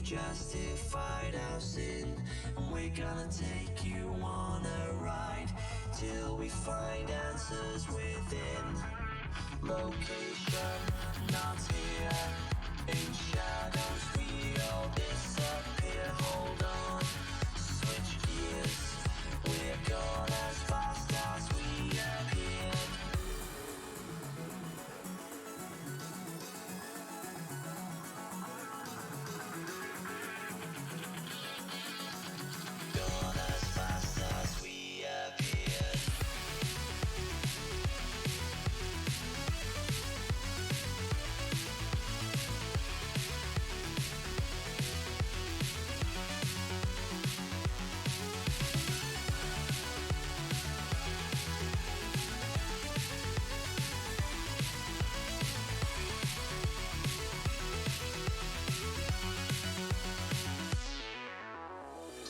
justified our sin, and we're gonna take you on a ride till we find answers within. Location not here, in shadows we all disappear. Hold on, switch gears, we're gone as fast as we appeared. Gone as fast as we appeared.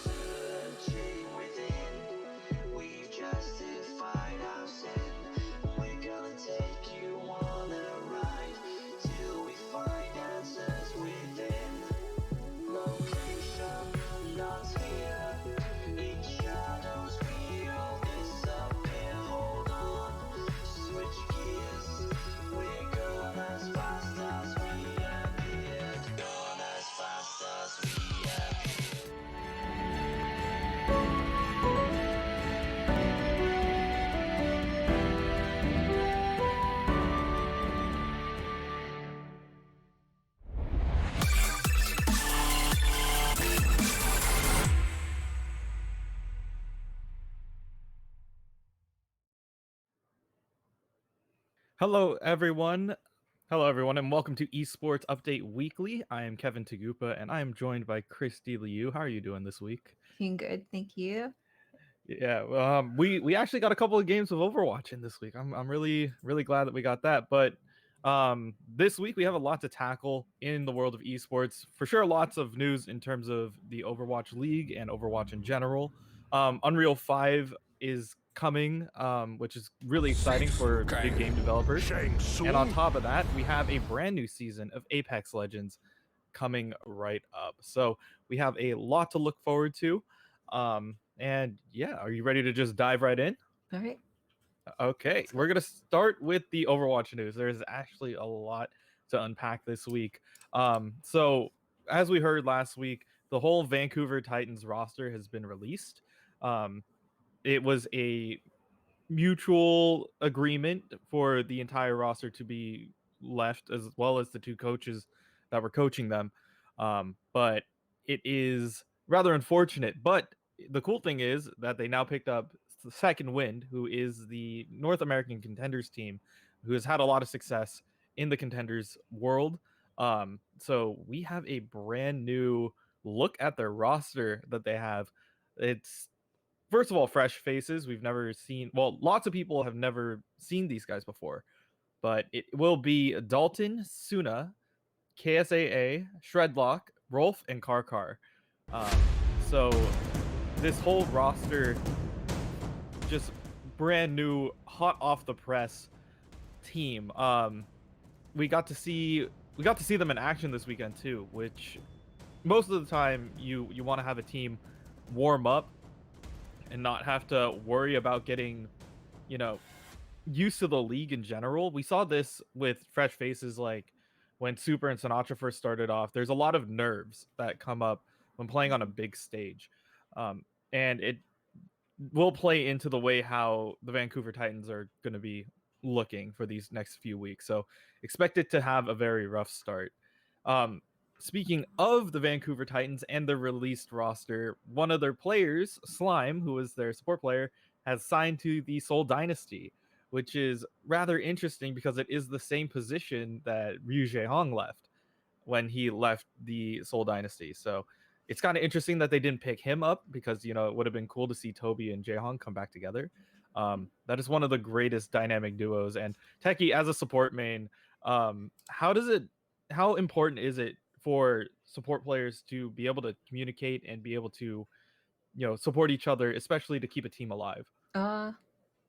Searching within, we've justified our sin. We're gonna take you on a ride till we find answers within. Location not here, in shadows we all disappear. Hold on, switch gears, we're gone as fast as we appeared. Gone as fast as we appeared. Hello, everyone. Hello, everyone, and welcome to Esports Update Weekly. I am Kevin Tagupa, and I am joined by Christy Liu. How are you doing this week? Doing good, thank you. Yeah, we actually got a couple of games of Overwatch in this week. I'm really glad that we got that. But this week we have a lot to tackle in the world of esports. For sure, lots of news in terms of the Overwatch League and Overwatch in general. Unreal 5 is coming, which is really exciting for big game developers. And on top of that, we have a brand new season of Apex Legends coming right up. So we have a lot to look forward to. And yeah, are you ready to just dive right in? All right. Okay, we're gonna start with the Overwatch news. There's actually a lot to unpack this week. So as we heard last week, the whole Vancouver Titans roster has been released. It was a mutual agreement for the entire roster to be left, as well as the two coaches that were coaching them. But it is rather unfortunate. But the cool thing is that they now picked up Second Wind, who is the North American Contenders team, who has had a lot of success in the Contenders world. So we have a brand new look at their roster that they have. It's first of all, fresh faces. We've never seen, well, lots of people have never seen these guys before, but it will be Dalton, Suna, KSAA, Shredlock, Rolf, and Karkar. So this whole roster, just brand new, hot off the press team. We got to see them in action this weekend too, which most of the time you want to have a team warm up and not have to worry about getting, you know, used to the league in general. We saw this with fresh faces like when Super and Sinatra first started off. There's a lot of nerves that come up when playing on a big stage. Um, and it will play into the way how the Vancouver Titans are going to be looking for these next few weeks. So expect it to have a very rough start. Um, Speaking of the Vancouver Titans and the released roster, one of their players, Slime, who was their support player, has signed to the Seoul Dynasty, which is rather interesting because it is the same position that Ryu Jae-hong left when he left the Seoul Dynasty. So it's kind of interesting that they didn't pick him up because, you know, it would have been cool to see Toby and Jae-hong come back together. That is one of the greatest dynamic duos. And Techie, as a support main, how important is it for support players to be able to communicate and be able to, you know, support each other, especially to keep a team alive? Uh,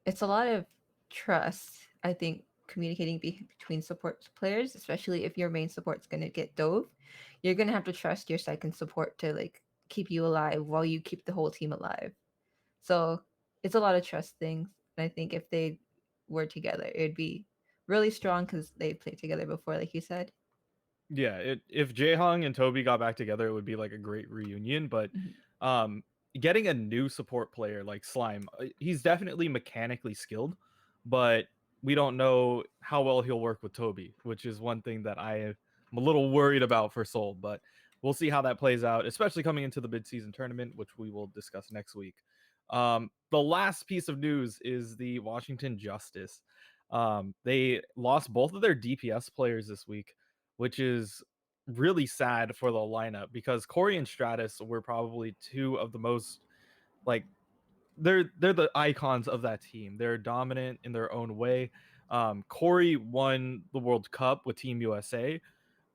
it's a lot of trust, I think, communicating between support players, especially if your main support's gonna get dove. You're gonna have to trust your second support to like keep you alive while you keep the whole team alive. So it's a lot of trust things. And I think if they were together, it would be really strong because they played together before, like you said. Yeah, if Jaehong and Toby got back together, it would be like a great reunion. But Mhm. um, getting a new support player like Slime, he's definitely mechanically skilled, but we don't know how well he'll work with Toby, which is one thing that I am a little worried about for Seoul. But we'll see how that plays out, especially coming into the midseason tournament, which we will discuss next week. The last piece of news is the Washington Justice. They lost both of their DPS players this week, which is really sad for the lineup because Corey and Stratus were probably two of the most like they're the icons of that team. They're dominant in their own way. Corey won the World Cup with Team USA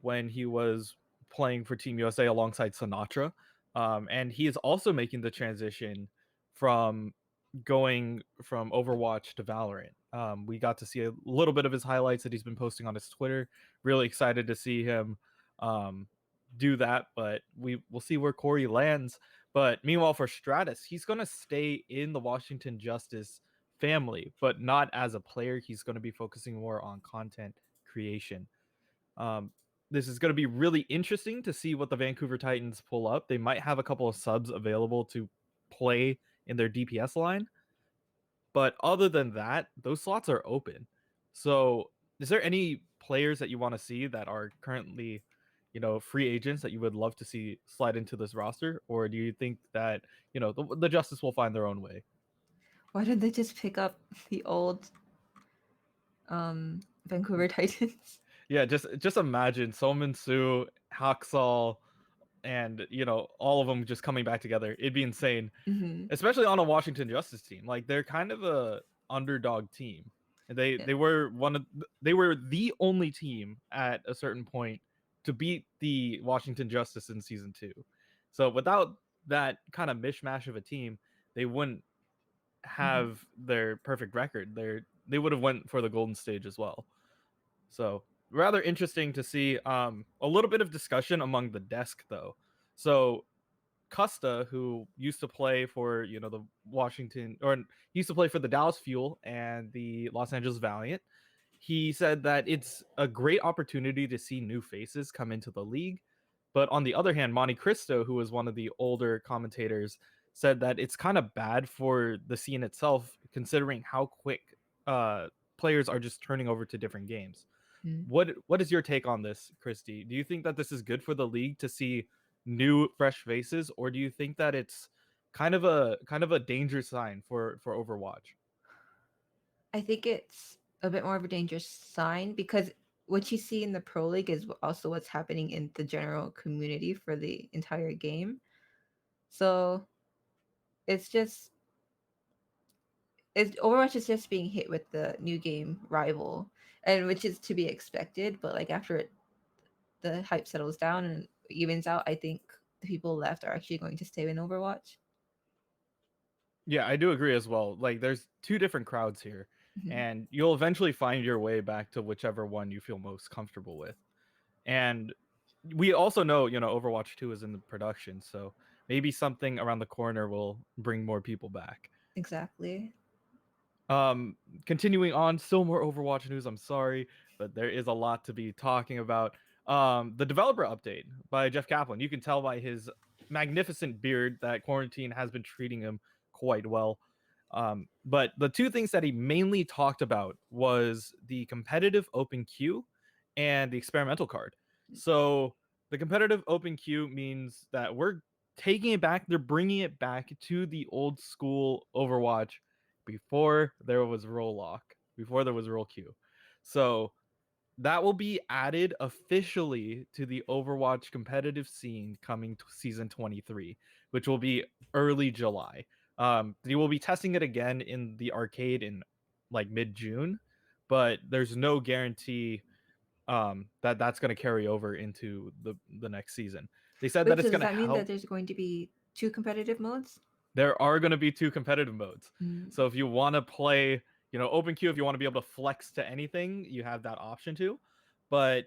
when he was playing for Team USA alongside Sinatra, and he is also making the transition from going from Overwatch to Valorant. We got to see a little bit of his highlights that he's been posting on his Twitter. Really excited to see him um, do that, but we will see where Corey lands. But meanwhile, for Stratus, he's going to stay in the Washington Justice family, but not as a player. He's going to be focusing more on content creation. Um, this is going to be really interesting to see what the Vancouver Titans pull up. They might have a couple of subs available to play in their DPS line, but other than that, those slots are open. So, is there any players that you want to see that are currently, free agents that you would love to see slide into this roster, or do you think that the Justice will find their own way? Why did they just pick up the old Vancouver Titans? Yeah, just imagine Somin Su, Haksal, and all of them just coming back together. It'd be insane, Hmm. especially on a Washington Justice team. Like they're kind of a underdog team. And they Yeah. they were they were the only team at a certain point to beat the Washington Justice in season 2. So without that kind of mishmash of a team, they wouldn't Hmm. have their perfect record. They would have went for the golden stage as well. So rather interesting to see a little bit of discussion among the desk though. So Custa, who used to play for the Washington or used to play for the Dallas Fuel and the Los Angeles Valiant, he said that it's a great opportunity to see new faces come into the league. But on the other hand, Monte Cristo, who was one of the older commentators, said that it's kind of bad for the scene itself, considering how quick uh, players are just turning over to different games. Mm. What is your take on this, Christy? Do you think that this is good for the league to see new fresh faces, or do you think that it's kind of a danger sign for Overwatch? I think it's a bit more of a dangerous sign because what you see in the pro league is also what's happening in the general community for the entire game. So it's just it's Overwatch is just being hit with the new game rival, and which is to be expected. But like after the hype settles down and evens out, I think the people left are actually going to stay in Overwatch. Yeah, I do agree as well. Like there's two different crowds here, Mhm. and you'll eventually find your way back to whichever one you feel most comfortable with. And we also know, Overwatch 2 is in the production, so maybe something around the corner will bring more people back. Exactly. Um, Continuing on, still more Overwatch news. I'm sorry, but there is a lot to be talking about. The developer update by Jeff Kaplan. You can tell by his magnificent beard that quarantine has been treating him quite well. But the two things that he mainly talked about was the competitive open queue and the experimental card. So the competitive open queue means that we're taking it back. They're bringing it back to the old school Overwatch before there was roll lock, before there was roll queue. So that will be added officially to the Overwatch competitive scene coming to season 23, which will be early July. They will be testing it again in the arcade in like mid June, but there's no guarantee that that's going to carry over into the next season. They said Wait, that so it's does going to that mean that help. there's going to be two competitive modes? There are going to be two competitive modes. Mm. So if you want to play, open queue, if you want to be able to flex to anything, you have that option to. But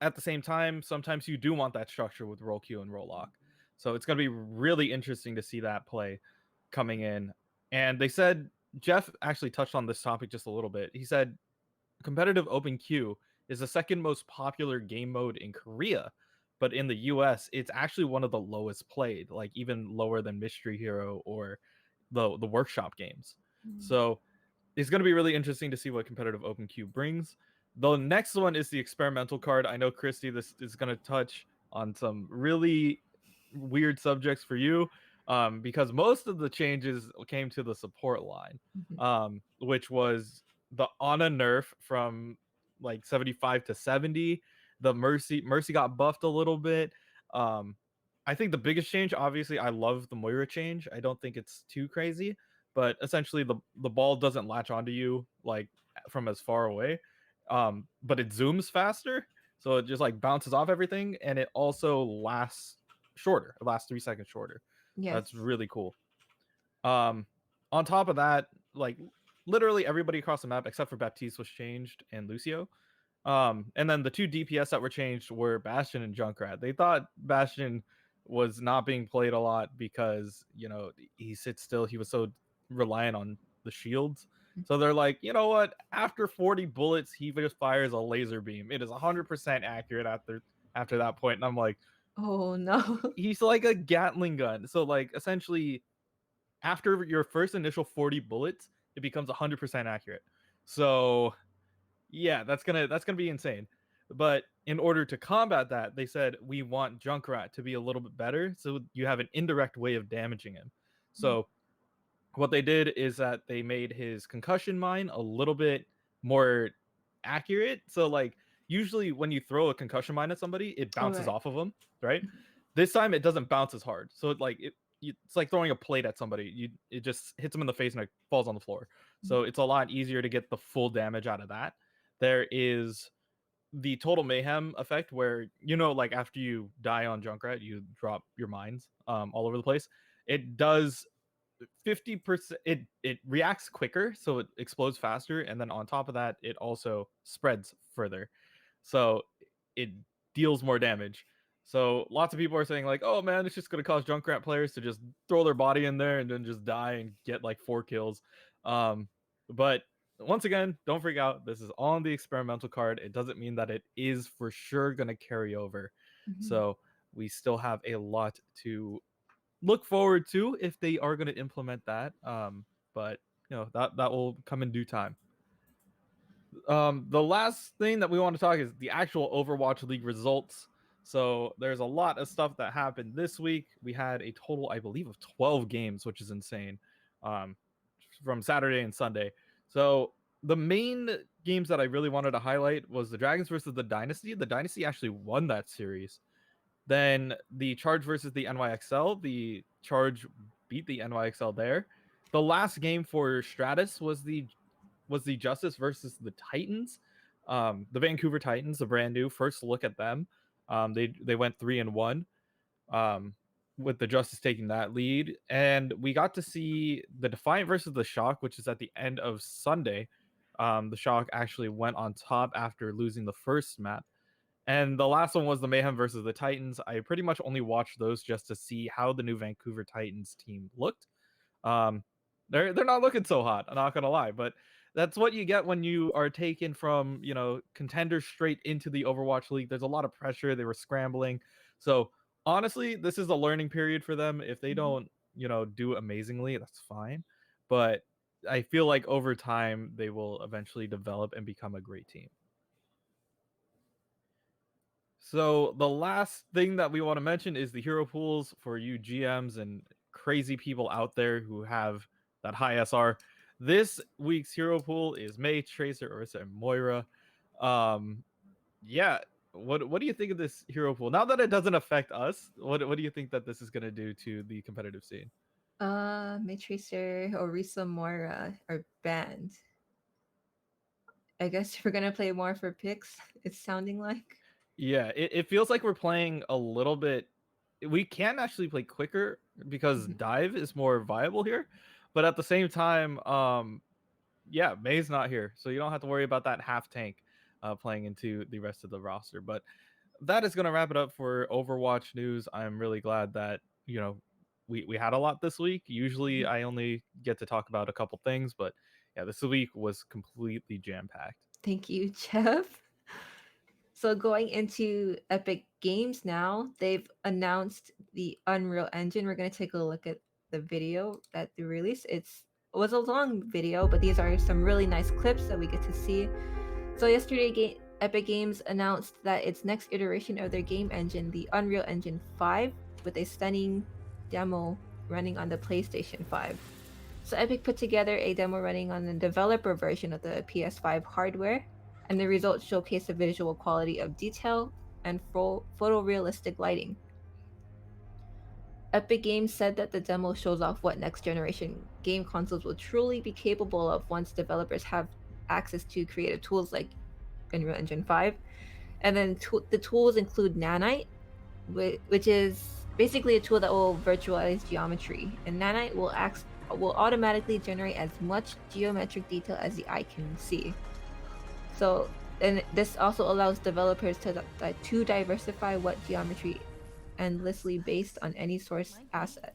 at the same time, sometimes you do want that structure with roll queue and roll lock. So it's going to be really interesting to see that play coming in. And they said, Jeff actually touched on this topic just a little bit. He said competitive open queue is the second most popular game mode in Korea, but in the US, it's actually one of the lowest played, like even lower than Mystery Hero or the workshop games. So it's going to be really interesting to see what competitive open queue brings. The next one is the experimental card. I know, Christy, this is going to touch on some really weird subjects for you, because most of the changes came to the support line, Mhm. which was the Ana nerf from like 75 to 70. The Mercy got buffed a little bit. Um, I think the biggest change, obviously, I love the Moira change. I don't think it's too crazy, but essentially the ball doesn't latch onto you like from as far away, but it zooms faster, so it just like bounces off everything, and it also lasts shorter. It lasts 3 seconds shorter. That's Yes. really cool. um on top of that, like literally everybody across the map except for Baptiste was changed, and Lucio. And then the two DPS that were changed were Bastion and Junkrat. They thought Bastion was not being played a lot because, he sits still. He was so reliant on the shields. So they're like, you know what? After 40 bullets, he just fires a laser beam. It is 100% accurate after that point. And I'm like, Oh no. he's like a Gatling gun. So like essentially after your first initial 40 bullets, it becomes 100% accurate. So yeah, that's gonna be insane. But in order to combat that, they said we want Junkrat to be a little bit better, so you have an indirect way of damaging him. So what they did is that they made his concussion mine a little bit more accurate. So like usually when you throw a concussion mine at somebody, it All bounces right. off of them, right? This time it doesn't bounce as hard. So it's like throwing a plate at somebody. It just hits them in the face and it falls on the floor. So it's a lot easier to get the full damage out of that. There is the total mayhem effect where, like after you die on Junkrat, you drop your mines all over the place. It does 50%. It reacts quicker, so it explodes faster, and then on top of that, it also spreads further, so it deals more damage. So lots of people are saying like, oh man, it's just going to cause Junkrat players to just throw their body in there and then just die and get like 4 kills. But once again, don't freak out. This is on the experimental card. It doesn't mean that it is for sure going to carry over. Mhm. So we still have a lot to look forward to if they are going to implement that. But that will come in due time. The last thing that we want to talk is the actual Overwatch League results. So there's a lot of stuff that happened this week. We had a total, I believe, of 12 games, which is insane, um, from Saturday and Sunday. So the main games that I really wanted to highlight was the Dragons versus the Dynasty. The Dynasty actually won that series. Then the Charge versus the NYXL. The Charge beat the NYXL there. The last game for Stratus was the Justice versus the Titans. The Vancouver Titans, the brand new first look at them. They went 3-1. Um, with the Justice taking that lead, and we got to see the Defiant versus the Shock, which is at the end of Sunday. The Shock actually went on top after losing the first map. And the last one was the Mayhem versus the Titans. I pretty much only watched those just to see how the new Vancouver Titans team looked. Um, they're not looking so hot. I'm not gonna lie, but that's what you get when you are taken from contenders straight into the Overwatch League. There's a lot of pressure. They were scrambling, so honestly, this is a learning period for them. If they don't do amazingly, that's fine. But I feel like over time they will eventually develop and become a great team. So the last thing that we want to mention is the hero pools for you GMs and crazy people out there who have that high SR. This week's hero pool is Mei, Tracer, Orisa, and Moira. Um, yeah. What do you think of this hero pool? Now that it doesn't affect us, what do you think that this is gonna do to the competitive scene? Matricer, Orisa, Moira are banned. I guess we're gonna play more for picks. It's sounding like. Yeah, it feels like we're playing a little bit. We can actually play quicker because Mhm. dive is more viable here, but at the same time, yeah, May's not here, so you don't have to worry about that half tank playing into the rest of the roster. But that is going to wrap it up for Overwatch news. I'm really glad that, we had a lot this week. Usually Mhm. I only get to talk about a couple things, but yeah, this week was completely jam packed. Thank you, Jeff. So going into Epic Games now, they've announced the Unreal Engine. We're going to take a look at the video that they released. It was a long video, but these are some really nice clips that we get to see. So yesterday, Epic Games announced that its next iteration of their game engine, the Unreal Engine 5, with a stunning demo running on the PlayStation 5. So Epic put together a demo running on the developer version of the PS5 hardware, and the results showcase the visual quality of detail and photorealistic lighting. Epic Games said that the demo shows off what next generation game consoles will truly be capable of once developers have access to creative tools like Unreal Engine 5. And then the tools include Nanite, which is basically a tool that will virtualize geometry. And Nanite will automatically generate as much geometric detail as the eye can see. So, and this also allows developers to diversify what geometry endlessly based on any source asset.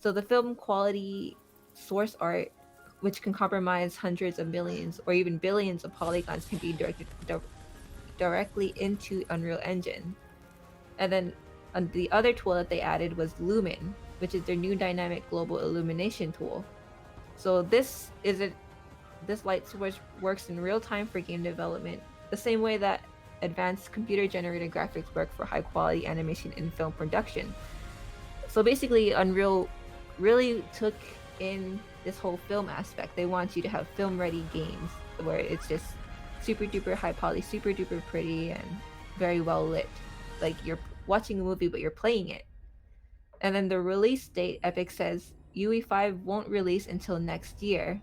So the film quality source art, which can compromise hundreds of millions or even billions of polygons, can be directed directly into Unreal Engine. And then the other tool that they added was Lumen, which is their new dynamic global illumination tool. So this light source works in real time for game development, the same way that advanced computer generated graphics work for high quality animation in film production. So basically, Unreal really took in this whole film aspect. They want you to have film ready games where it's just super duper high poly, super duper pretty, and very well lit. Like you're watching a movie, but you're playing it. And then the release date, Epic says UE5 won't release until next year.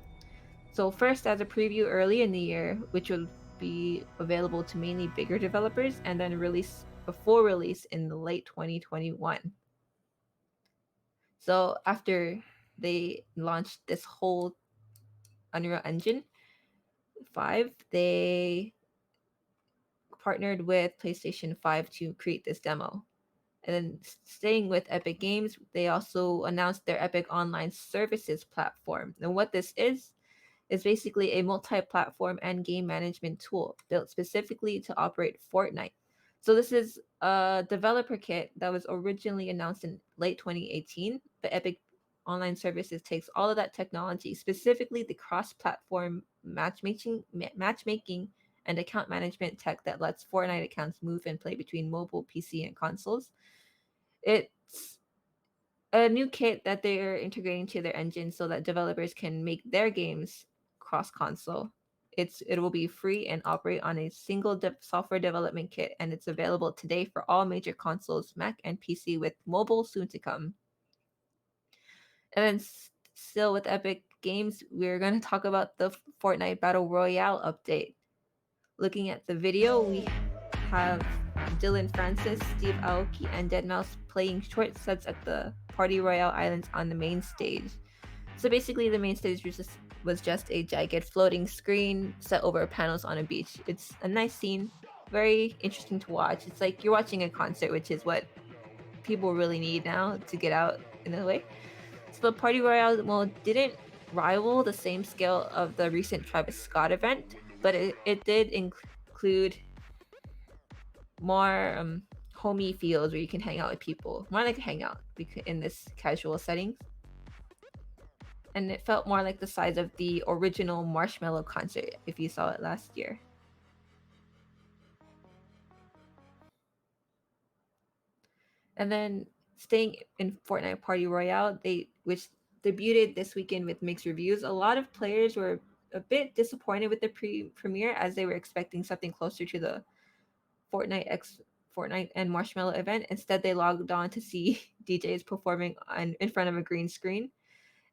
So, first as a preview early in the year, which will be available to mainly bigger developers, and then release before release in the late 2021. So after they launched this whole Unreal Engine 5, they partnered with PlayStation 5 to create this demo. And then staying with Epic Games, they also announced their Epic Online Services platform. And what this is basically a multi-platform and game management tool built specifically to operate Fortnite. So this is a developer kit that was originally announced in late 2018, but Epic Online Services takes all of that technology, specifically the cross-platform matchmaking and account management tech that lets Fortnite accounts move and play between mobile, PC, and consoles. It's a new kit that they're integrating to their engine so that developers can make their games cross console. It will be free and operate on a single software development kit, and it's available today for all major consoles, Mac and PC, with mobile soon to come. And then still with Epic Games, we're going to talk about the Fortnite Battle Royale update. Looking at the video, we have Dylan Francis, Steve Aoki, and Deadmau5 playing short sets at the Party Royale Islands on the main stage. So basically, the main stage was just a jagged floating screen set over panels on a beach. It's a nice scene, very interesting to watch. It's like you're watching a concert, which is what people really need now to get out in a way. So the Party Royale mode didn't rival the same scale of the recent Travis Scott event, but it did include more homey feels where you can hang out with people, more like a hangout in this casual settings. And it felt more like the size of the original Marshmello concert if you saw it last year. And then staying in Fortnite Party Royale, which debuted this weekend with mixed reviews. A lot of players were a bit disappointed with the premiere as they were expecting something closer to the Fortnite and Marshmello event. Instead, they logged on to see DJs performing in front of a green screen.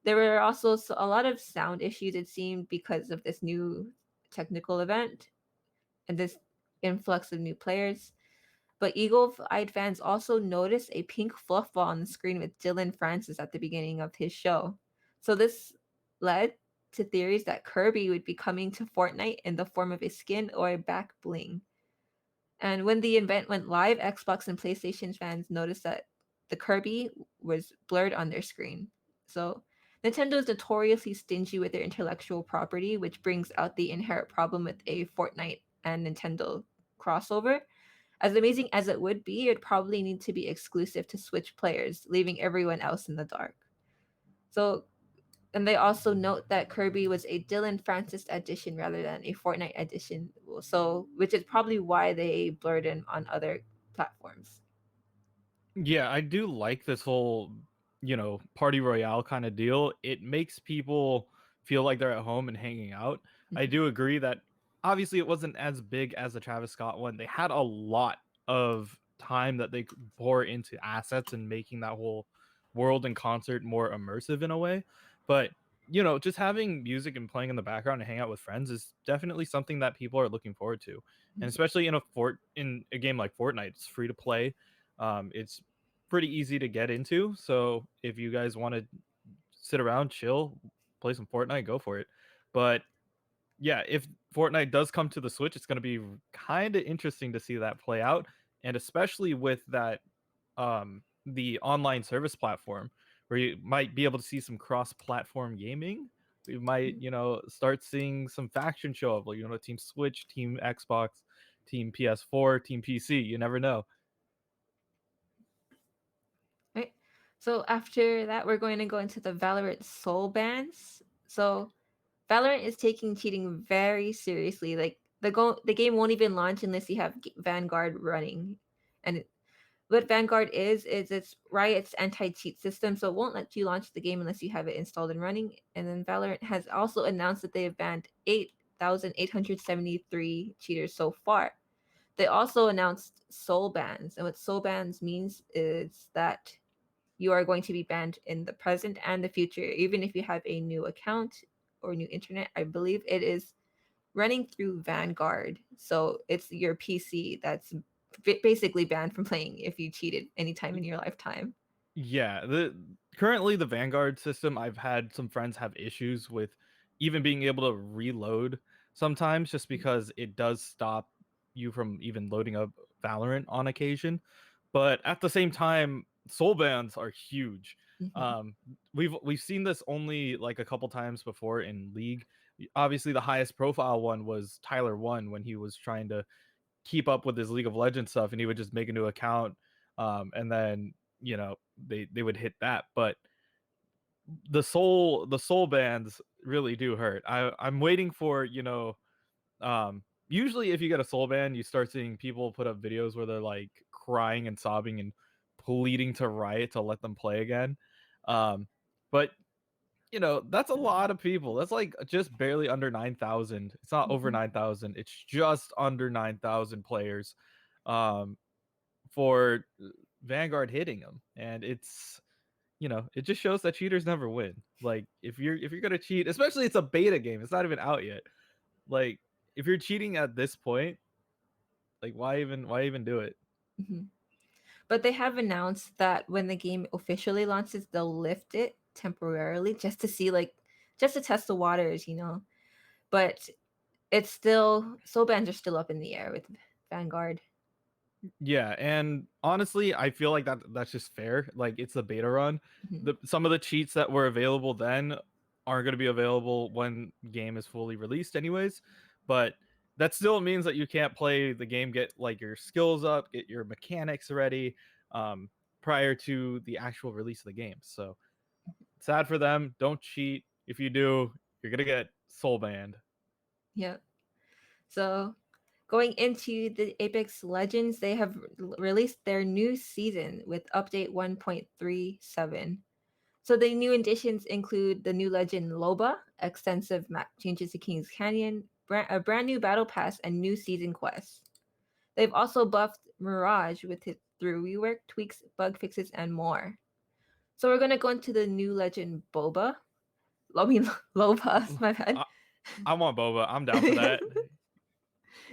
There were also a lot of sound issues, it seemed, because of this new technical event and this influx of new players. But eagle-eyed fans also noticed a pink fluff ball on the screen with Dylan Francis at the beginning of his show. So this led to theories that Kirby would be coming to Fortnite in the form of a skin or a back bling. And when the event went live, Xbox and PlayStation fans noticed that the Kirby was blurred on their screen. So Nintendo is notoriously stingy with their intellectual property, which brings out the inherent problem with a Fortnite and Nintendo crossover. As amazing as it would be, it'd probably need to be exclusive to Switch players, leaving everyone else in the dark. So, and they also note that Kirby was a Dylan Francis edition rather than a Fortnite edition. So, which is probably why they blurred in on other platforms. Yeah, I do like this whole, party royale kind of deal. It makes people feel like they're at home and hanging out. I Mhm. do agree that obviously it wasn't as big as the Travis Scott one. They had a lot of time that they could pour into assets and making that whole world and concert more immersive in a way. But, just having music and playing in the background and hang out with friends is definitely something that people are looking forward to. And especially in a game like Fortnite, it's free to play. It's pretty easy to get into. So if you guys want to sit around, chill, play some Fortnite, go for it. But yeah, if Fortnite does come to the Switch, it's going to be kind of interesting to see that play out, and especially with that the online service platform where you might be able to see some cross-platform gaming. We might, start seeing some faction show up, like Team Switch, Team Xbox, Team PS4, Team PC. You never know. Right. So after that, we're going to go into the Valorant soul bans. So Valorant is taking cheating very seriously. Like the game won't even launch unless you have Vanguard running. And what Vanguard is it's Riot's anti-cheat system, so it won't let you launch the game unless you have it installed and running. And then Valorant has also announced that they have banned 8,873 cheaters so far. They also announced soul bans, and what soul bans means is that you are going to be banned in the present and the future, even if you have a new account or new internet. I believe it is running through Vanguard. So it's your PC that's basically banned from playing if you cheated anytime in your lifetime. Yeah, the currently the Vanguard system, I've had some friends have issues with even being able to reload sometimes just because it does stop you from even loading up Valorant on occasion. But at the same time, soul bans are huge. Mhm. Um, we've seen this only like a couple times before in League. Obviously, the highest profile one was Tyler One when he was trying to keep up with his League of Legends stuff, and he would just make a new account, and then they would hit that. But the soul bands really do hurt. I'm waiting for usually if you get a soul ban, you start seeing people put up videos where they're like crying and sobbing and pleading to Riot to let them play again. But that's a lot of people. That's like just barely under 9,000. It's not over Mhm. 9,000. It's just under 9,000 players um for Vanguard hitting them. And it just shows that cheaters never win. Like if you're going to cheat, especially it's a beta game. It's not even out yet. Like if you're cheating at this point, like why even do it? Mhm. But they have announced that when the game officially launches, they'll lift it temporarily just to see, like, just to test the waters. But it's still, soul bans are still up in the air with Vanguard. Yeah, and honestly, I feel like that's just fair. Like it's a beta run. Mhm. Some of the cheats that were available then aren't going to be available when game is fully released anyways, but that still means that you can't play the game, get like your skills up, get your mechanics ready um prior to the actual release of the game. So, sad for them. Don't cheat. If you do, you're going to get soul banned. Yeah. So going into the Apex Legends, they have released their new season with update 1.37. So the new additions include the new legend Loba, extensive map changes to King's Canyon, a brand new battle pass, and new season quests. They've also buffed Mirage with it through rework, tweaks, bug fixes, and more. So we're gonna go into the new legend Boba. I mean Loba, my bad. I, I want Boba. I'm down for that.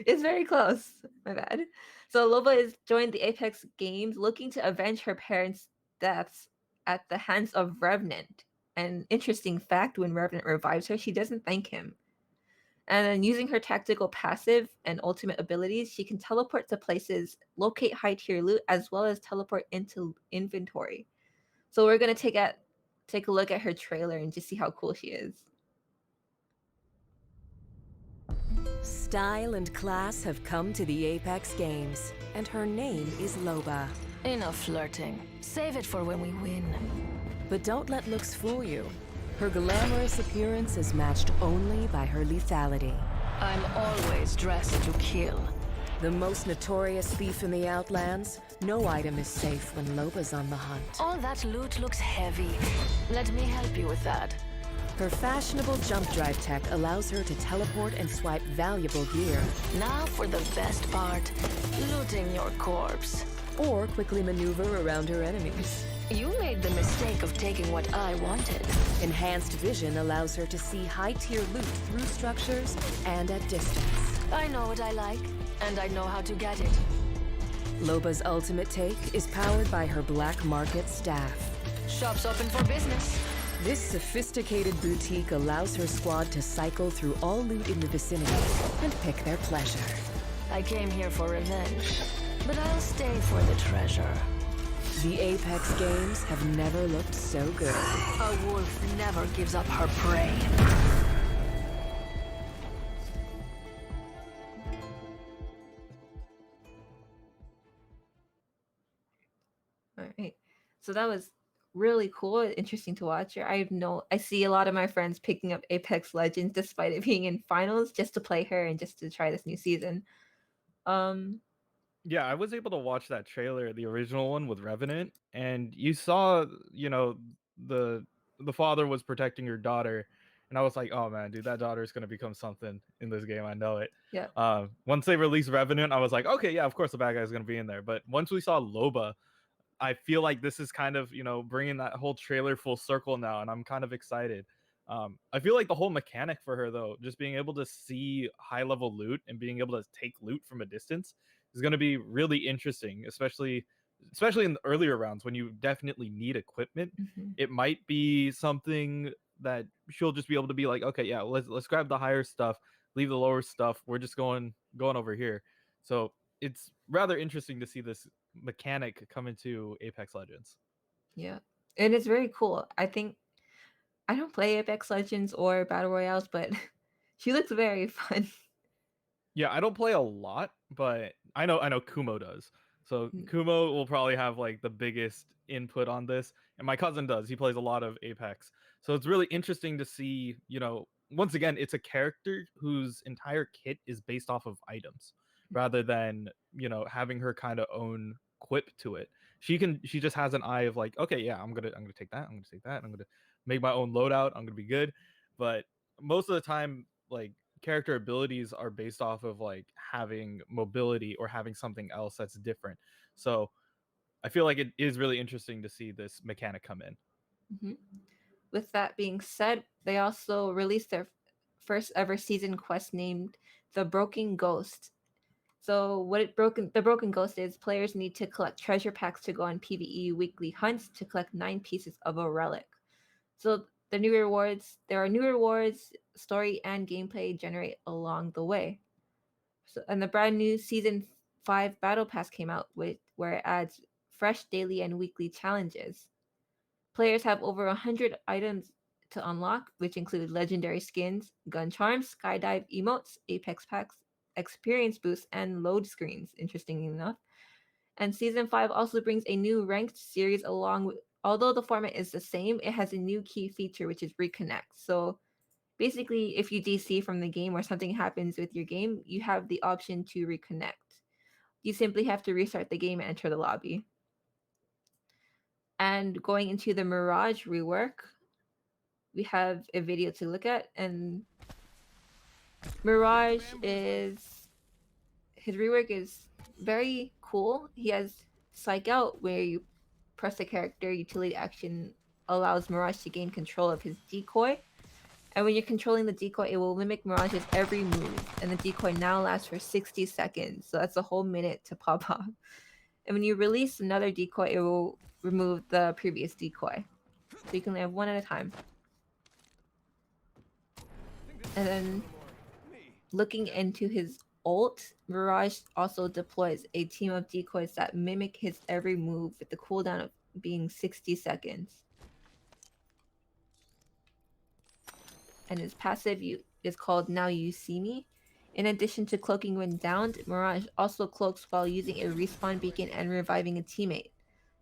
It's very close. My bad. So Loba is joined the Apex Games looking to avenge her parents' deaths at the hands of Revenant. An interesting fact, when Revenant revives her, she doesn't thank him. And then using her tactical passive and ultimate abilities, she can teleport to places, locate high tier loot, as well as teleport into inventory. So we're gonna take a look at her trailer and just see how cool she is. Style and class have come to the Apex Games, and her name is Loba. Enough flirting. Save it for when we win. But don't let looks fool you. Her glamorous appearance is matched only by her lethality. I'm always dressed to kill. The most notorious thief in the Outlands, no item is safe when Loba's on the hunt. All that loot looks heavy. Let me help you with that. Her fashionable jump drive tech allows her to teleport and swipe valuable gear, Now for the best part. Looting your corpse. or quickly maneuver around her enemies. You made the mistake of taking what I wanted. Enhanced vision allows her to see high-tier loot through structures and at distance. I know what I like, and I know how to get it. Loba's ultimate take is powered by her black market staff. Shop's open for business. This sophisticated boutique allows her squad to cycle through all loot in the vicinity and pick their pleasure. I came here for revenge, but I'll stay for the treasure. The Apex Games have never looked so good. A wolf never gives up her prey. All right. So that was really cool, interesting to watch her. I see a lot of my friends picking up Apex Legends despite it being in finals just to play her and just to try this new season. Um Yeah, I was able to watch that trailer, the original one with Revenant, and you saw, the the father was protecting your daughter, and I was like, oh man, dude, that daughter is gonna become something in this game. I know it. yeah. Once they released Revenant, I was like, okay, yeah, of course the bad guy's gonna be in there. But once we saw Loba, I feel like this is kind of, bringing that whole trailer full circle now, and I'm kind of excited. I feel like the whole mechanic for her, though, just being able to see high level loot and being able to take loot from a distance is going to be really interesting, especially in the earlier rounds when you definitely need equipment. Mhm. It might be something that she'll just be able to be like, okay, yeah, let's grab the higher stuff, leave the lower stuff. We're just going over here. So it's rather interesting to see this mechanic come into Apex Legends. Yeah. And it's very cool. I think I don't play Apex Legends or Battle Royales, but she looks very fun. Yeah, I don't play a lot, but I know Kumo does. So Mm. Kumo will probably have like the biggest input on this, and my cousin does. He plays a lot of Apex. So it's really interesting to see, once again, it's a character whose entire kit is based off of items rather than, having her kind of own quip to it. She just has an eye of like, okay, yeah, I'm gonna take that, I'm gonna take that, I'm gonna make my own loadout, I'm gonna be good. But most of the time, like character abilities are based off of like having mobility or having something else that's different. So I feel like it is really interesting to see this mechanic come in. Mhm. With that being said, they also released their first ever season quest named The Broken Ghost. So the Broken Ghost is players need to collect treasure packs to go on PvE weekly hunts to collect 9 pieces of a relic. So there are new rewards, story and gameplay generate along the way. So, and the brand new season 5 battle pass came out where it adds fresh daily and weekly challenges. Players have over 100 items to unlock, which include legendary skins, gun charms, skydive emotes, apex packs, experience boosts, and load screens, interestingly enough. And season 5 also brings a new ranked series along with, although the format is the same, it has a new key feature, which is reconnect. So basically, if you DC from the game or something happens with your game, you have the option to reconnect. You simply have to restart the game and enter the lobby. And going into the Mirage rework, we have a video to look at, and Mirage is his rework is very cool. He has Psych Out, where you press the character utility action allows Mirage to gain control of his decoy. And when you're controlling the decoy, it will mimic Mirage's every move. And the decoy now lasts for 60 seconds. So that's a whole minute to pop off. And when you release another decoy, it will remove the previous decoy. So you can have one at a time. And then looking into his ult, Mirage also deploys a team of decoys that mimic his every move with the cooldown of being 60 seconds. And his passive is called Now You See Me. In addition to cloaking when downed, Mirage also cloaks while using a respawn beacon and reviving a teammate.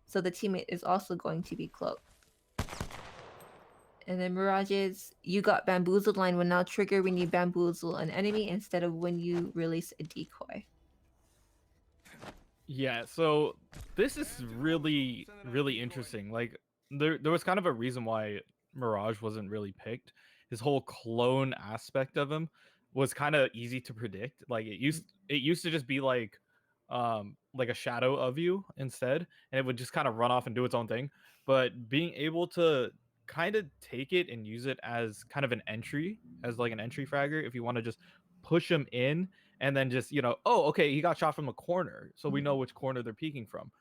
So the teammate is also going to be cloaked. And then Mirage's You Got Bamboozled line will now trigger when you bamboozle an enemy instead of when you release a decoy. Yeah, so this is really, really interesting. Like there was kind of a reason why Mirage wasn't really picked. His whole clone aspect of him was kind of easy to predict. Like it used to just be like a shadow of you instead, and it would just kind of run off and do its own thing. But being able to kind of take it and use it as kind of an entry, as like an entry fragger, if you want to just push him in and then just oh, okay, he got shot from a corner, so we know which corner they're peeking from.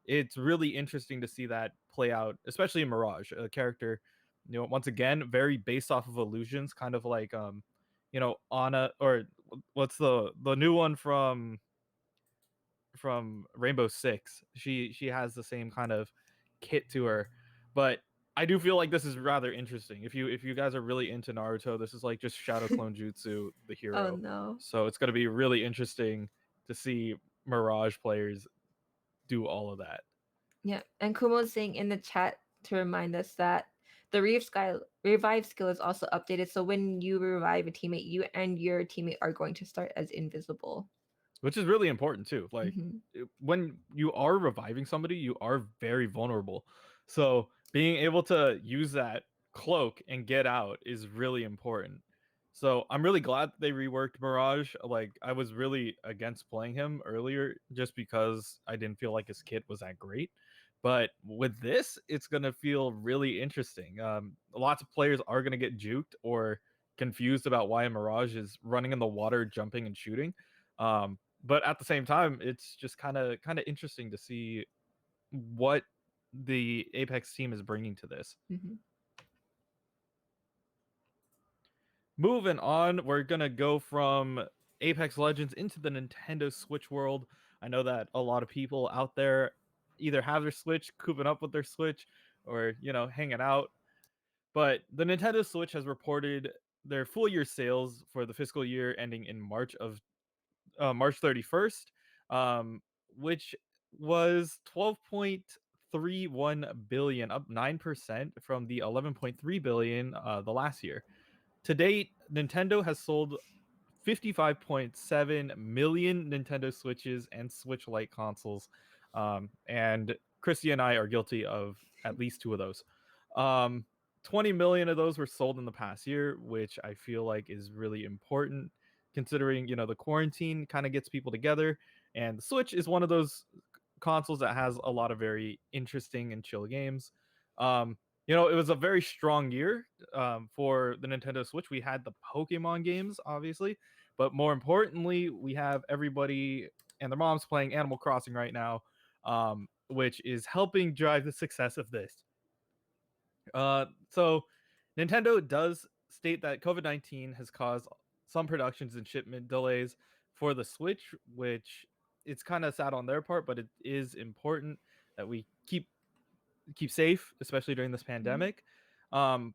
It's really interesting to see that play out, especially in Mirage, a character, once again, very based off of illusions, kind of like Ana, or what's the new one from Rainbow Six. She has the same kind of kit to her, but I do feel like this is rather interesting. If you guys are really into Naruto, this is like just Shadow Clone Jutsu, the Oh hero. no. So it's gonna be really interesting to see Mirage players do all of that. Yeah, and Kumo's saying in the chat to remind us that the revive skill is also updated. So when you revive a teammate, you and your teammate are going to start as invisible. Which is really important too. Like Mhm. when you are reviving somebody, you are very vulnerable. So being able to use that cloak and get out is really important. So I'm really glad that they reworked Mirage. Like I was really against playing him earlier just because I didn't feel like his kit was that great. But with this, it's gonna feel really interesting. Lots of players are gonna get juked or confused about why Mirage is running in the water, jumping and shooting. But at the same time, it's just kind of interesting to see what the Apex team is bringing to this. Mhm. Moving on, we're gonna go from Apex Legends into the Nintendo Switch world. I know that a lot of people out there either have their Switch, cooping up with their Switch, or hanging out. But the Nintendo Switch has reported their full year sales for the fiscal year ending in March 31st, um, which was 12.31 billion, up 9% from the 11.3 billion the last year. To date, Nintendo has sold 55.7 million Nintendo Switches and Switch Lite consoles. And Christy and I are guilty of at least two of those. 20 million of those were sold in the past year, which I feel like is really important considering, the quarantine kind of gets people together. And the Switch is one of those consoles that has a lot of very interesting and chill games. It was a very strong year for the Nintendo Switch. We had the Pokemon games, obviously, but more importantly, we have everybody and their moms playing Animal Crossing right now, which is helping drive the success of this. So Nintendo does state that COVID-19 has caused some productions and shipment delays for the Switch, which it's kind of sad on their part, but it is important that we keep safe, especially during this pandemic. Um,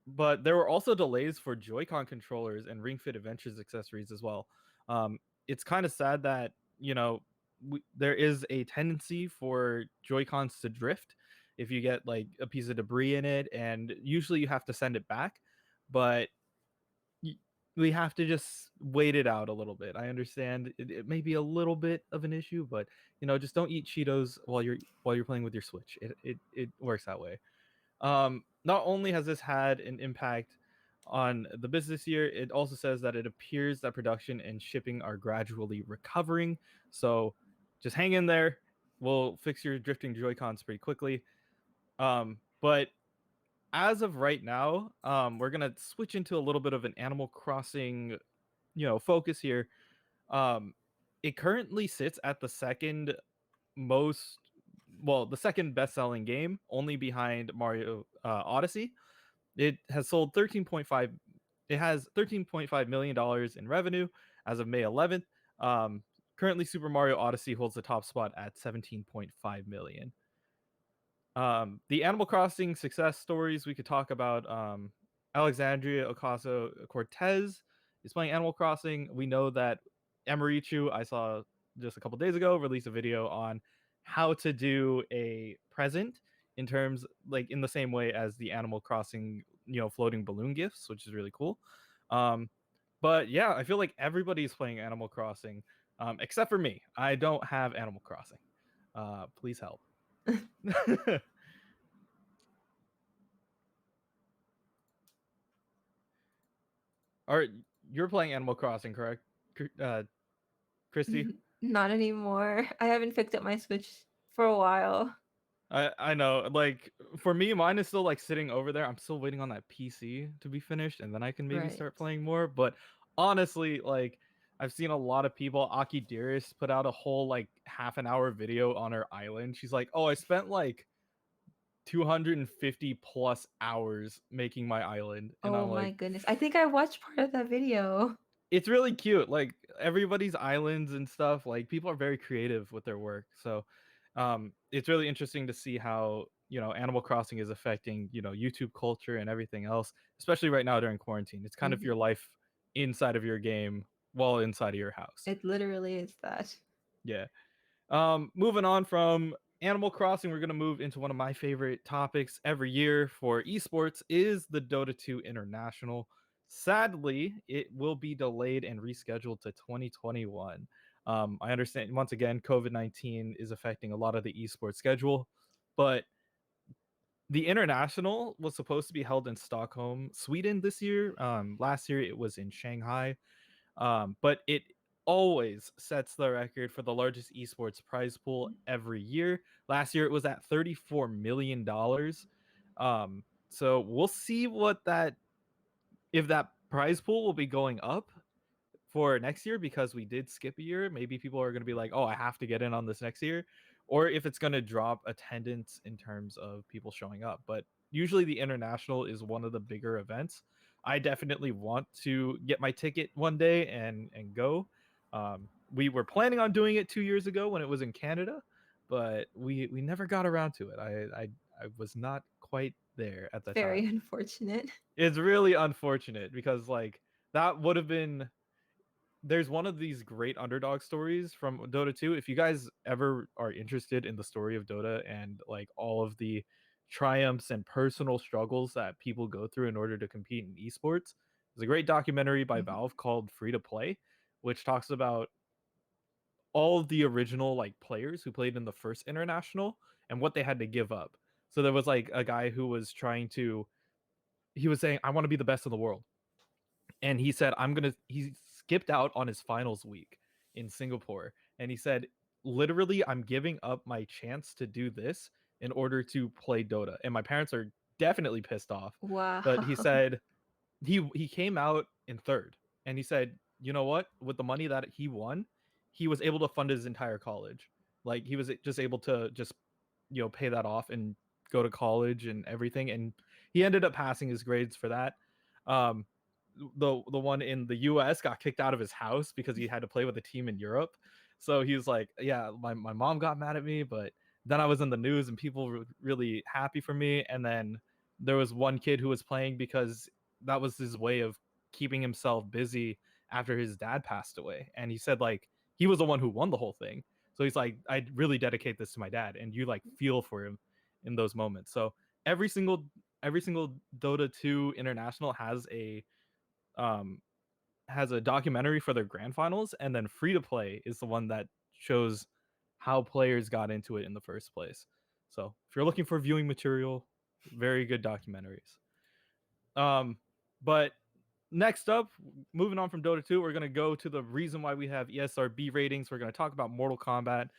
but there were also delays for Joy-Con controllers and Ring Fit Adventures accessories as well. It's kind of sad that there is a tendency for Joy-Cons to drift if you get like a piece of debris in it, and usually you have to send it back. But we have to just wait it out a little bit. I understand it may be a little bit of an issue, but just don't eat Cheetos while you're playing with your Switch. It works that way. Not only has this had an impact on the business year, it also says that it appears that production and shipping are gradually recovering. So just hang in there. We'll fix your drifting Joy-Cons pretty quickly. But as of right now, we're gonna switch into a little bit of an Animal Crossing, focus here. Um, it currently sits at the second most well, the second best-selling game, only behind Mario Odyssey. It has sold 13.5. It has $13.5 million in revenue as of May 11th. Currently, Super Mario Odyssey holds the top spot at 17.5 million. The Animal Crossing success stories we could talk about. Alexandria Ocasio-Cortez is playing Animal Crossing. We know that Emerichu, I saw just a couple days ago, released a video on how to do a present in terms, like, in the same way as the Animal Crossing, floating balloon gifts, which is really cool. But yeah, I feel like everybody's playing Animal Crossing, except for me. I don't have Animal Crossing. Please help. All right, you're playing Animal Crossing, correct, Christy? Not anymore. I haven't picked up my Switch for a while. I know, like, for me, mine is still like sitting over there. I'm still waiting on that PC to be finished, and then I can maybe Right. start playing more. But honestly, like, I've seen a lot of people. Aki Dearest put out a whole like half an hour video on her island. She's like, "Oh, I spent like 250 plus hours making my island," and Oh I'm my like, goodness. I think I watched part of that video. it's really cute. Like, everybody's islands and stuff, like, people are very creative with their work. So it's really interesting to see how, Animal Crossing is affecting, YouTube culture and everything else, especially right now during quarantine. It's kind of Mhm. your life inside of your game while inside of your house. It literally is that. Yeah. Moving on from Animal Crossing, we're going to move into one of my favorite topics every year for esports, is the Dota 2 International. Sadly, it will be delayed and rescheduled to 2021. I understand, once again, COVID-19 is affecting a lot of the esports schedule, but the International was supposed to be held in Stockholm, Sweden this year. Last year it was in Shanghai. But it always sets the record for the largest esports prize pool every year. Last year it was at $34 million. So we'll see if that prize pool will be going up for next year, because we did skip a year. Maybe people are going to be like, oh, I have to get in on this next year, or if it's going to drop attendance in terms of people showing up. But usually the International is one of the bigger events. I definitely want to get my ticket one day and go. We were planning on doing it 2 years ago when it was in Canada, but we never got around to it. I was not quite there at the Very time. unfortunate. It's really unfortunate, because like, that would have been, there's one of these great underdog stories from Dota 2. If you guys ever are interested in the story of Dota and like all of the triumphs and personal struggles that people go through in order to compete in esports, there's a great documentary by Mhm. Valve called Free to Play, which talks about all of the original like players who played in the first International and what they had to give up. So there was like a guy who was he was saying, I want to be the best in the world. And he said, he skipped out on his finals week in Singapore. And he said, literally, I'm giving up my chance to do this in order to play Dota. And my parents are definitely pissed off. Wow. But he said he came out in third. And he said, you know what? With the money that he won, he was able to fund his entire college. Like, he was just able to just, pay that off and go to college and everything. And he ended up passing his grades for that. The one in the US got kicked out of his house because he had to play with a team in Europe. So he was like, yeah, my mom got mad at me, but then I was in the news and people were really happy for me. And then there was one kid who was playing because that was his way of keeping himself busy after his dad passed away. And he said, like, he was the one who won the whole thing. So he's like, I really dedicate this to my dad. And you like feel for him in those moments. So every single Dota 2 International has a documentary for their grand finals, and then Free to Play is the one that shows how players got into it in the first place. So if you're looking for viewing material, very good documentaries. But next up, moving on from Dota 2, we're going to go to the reason why we have ESRB ratings. We're going to talk about Mortal Kombat.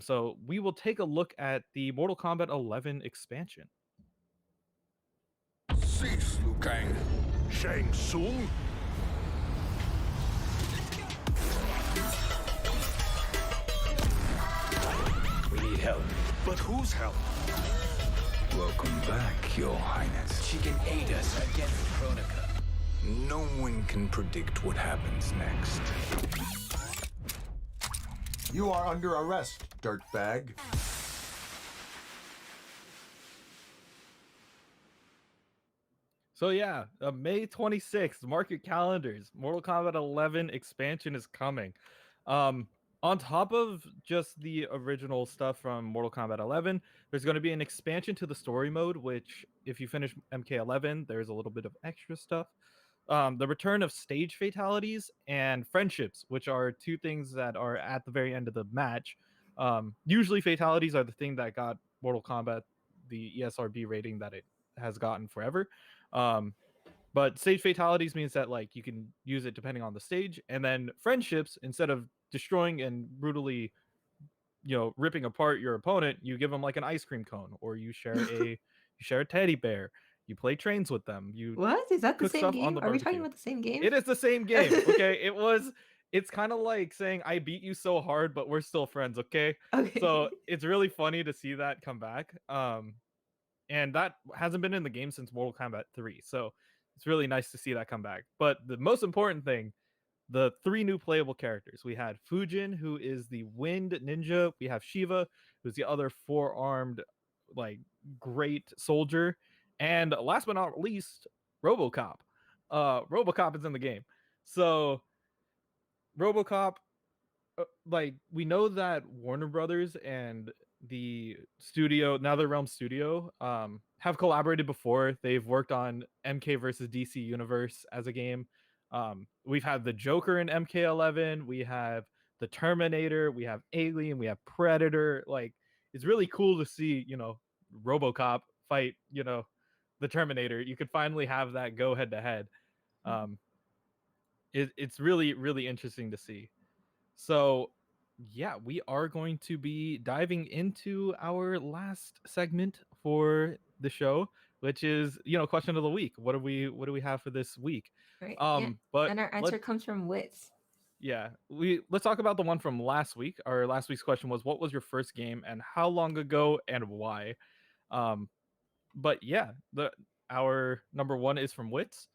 So we will take a look at the Mortal Kombat 11 expansion. Cease, Liu Kang. Shang Tsung. We need help. But whose help? Welcome back, Your Highness. She can aid us against Kronika. No one can predict what happens next. You are under arrest, dirtbag. So yeah, May 26th, mark your calendars. Mortal Kombat 11 expansion is coming. On top of just the original stuff from Mortal Kombat 11, there's going to be an expansion to the story mode, which if you finish MK11, there's a little bit of extra stuff. The return of stage fatalities and friendships, which are two things that are at the very end of the match. Usually fatalities are the thing that got Mortal Kombat the ESRB rating that it has gotten forever. But stage fatalities means that like you can use it depending on the stage, and then friendships, instead of destroying and brutally, ripping apart your opponent, you give them like an ice cream cone, or you share a teddy bear. You play trains with them. You What? Is that the cook same stuff on game? the Are we talking barbecue. about the same game? It is the same game. Okay, it's kind of like saying I beat you so hard, but we're still friends. Okay, Okay. so it's really funny to see that come back. And that hasn't been in the game since Mortal Kombat 3. So it's really nice to see that come back. But the most important thing, the 3 new playable characters. We had Fujin, who is the wind ninja. We have Shiva, who's the other 4-armed, like, great soldier. And last but not least, RoboCop. RoboCop is in the game. So RoboCop, like, we know that Warner Brothers and the studio, NetherRealm Studio, have collaborated before. They've worked on MK versus DC Universe as a game. We've had the Joker in MK11. We have the Terminator. We have Alien. We have Predator. Like, it's really cool to see, RoboCop fight, the Terminator. You could finally have that go head to head. It's really, really interesting to see. So, yeah, we are going to be diving into our last segment for the show, which is, question of the week. What do we have for this week? Right. Yeah. But And our answer comes from Wits. let's talk about the one from last week. Our last week's question was, what was your first game and how long ago and why? But yeah, our number one is from Wits,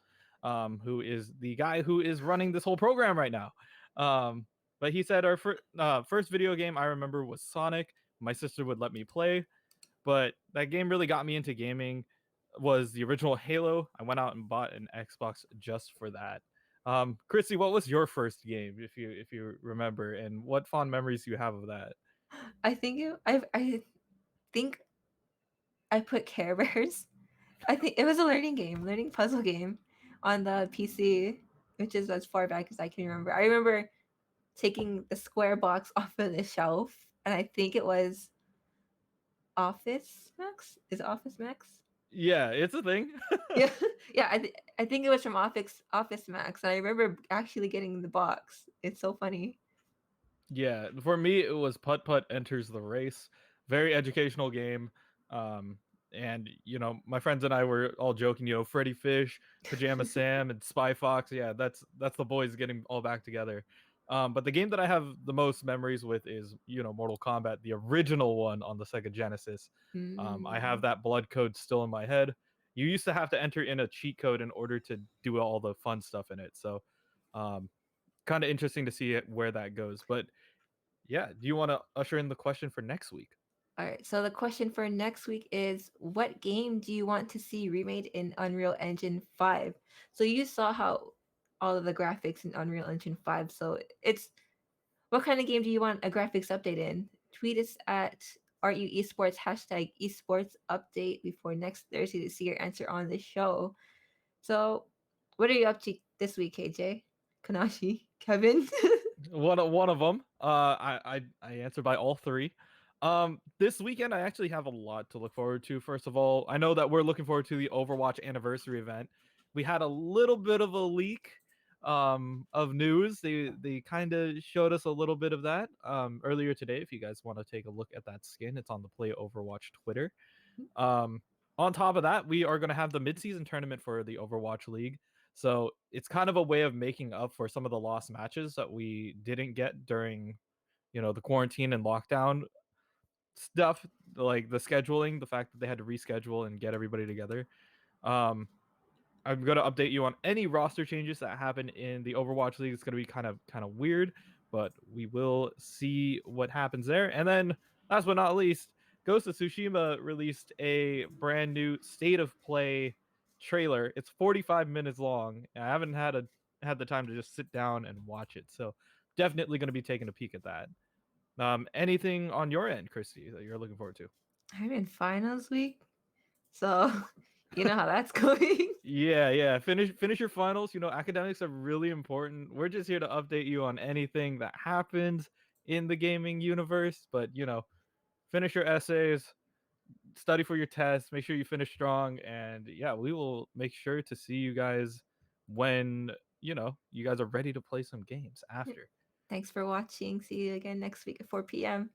who is the guy who is running this whole program right now. But he said our first video game I remember was Sonic. My sister would let me play, but that game really got me into gaming. Was the original Halo. I went out and bought an Xbox just for that. Chrissy, what was your first game, if you remember, and what fond memories do you have of that? I think I put Care Bears. I think it was a learning puzzle game on the PC, which is as far back as I can remember. I remember taking the square box off of the shelf, and I think it was Office Max. Is it Office Max? Yeah, it's a thing. Yeah, yeah. I think it was from Office Max, and I remember actually getting the box. It's so funny. Yeah, for me it was Putt Putt Enters the Race. Very educational game. And my friends and I were all joking, Freddy Fish, Pajama Sam, and Spy Fox. Yeah, that's the boys getting all back together. But the game that I have the most memories with is, Mortal Kombat, the original one on the Sega Genesis. I have that blood code still in my head. You used to have to enter in a cheat code in order to do all the fun stuff in it. So, kind of interesting to see where that goes. But yeah, do you want to usher in the question for next week? All right. So the question for next week is, what game do you want to see remade in Unreal Engine 5? So you saw how all of the graphics in Unreal Engine 5. So it's, what kind of game do you want a graphics update in? Tweet us at RU Esports #Esports update before next Thursday to see your answer on the show. So what are you up to this week, KJ? Kanashi? Kevin? One of them. I answered by all three. This weekend I actually have a lot to look forward to. First of all, I know that we're looking forward to the Overwatch anniversary event. We had a little bit of a leak of news. They kind of showed us a little bit of that earlier today. If you guys want to take a look at that skin, it's on the Play Overwatch Twitter. On top of that, we are going to have the midseason tournament for the Overwatch League. So it's kind of a way of making up for some of the lost matches that we didn't get during, the quarantine and lockdown. stuff, like the scheduling, the fact that they had to reschedule and get everybody together. Um, I'm gonna update you on any roster changes that happen in the Overwatch League. It's gonna be kind of weird, but we will see what happens there. And then, last but not least, Ghost of Tsushima released a brand new state of play trailer. It's 45 minutes long. I haven't had the time to just sit down and watch it, so definitely gonna be taking a peek at that. Anything on your end, Christy, that you're looking forward to? I'm in finals week, so you know how that's going. Yeah. Finish your finals. Academics are really important. We're just here to update you on anything that happens in the gaming universe. But finish your essays, study for your tests, make sure you finish strong, and yeah, we will make sure to see you guys when you guys are ready to play some games after. Thanks for watching. See you again next week at 4 p.m.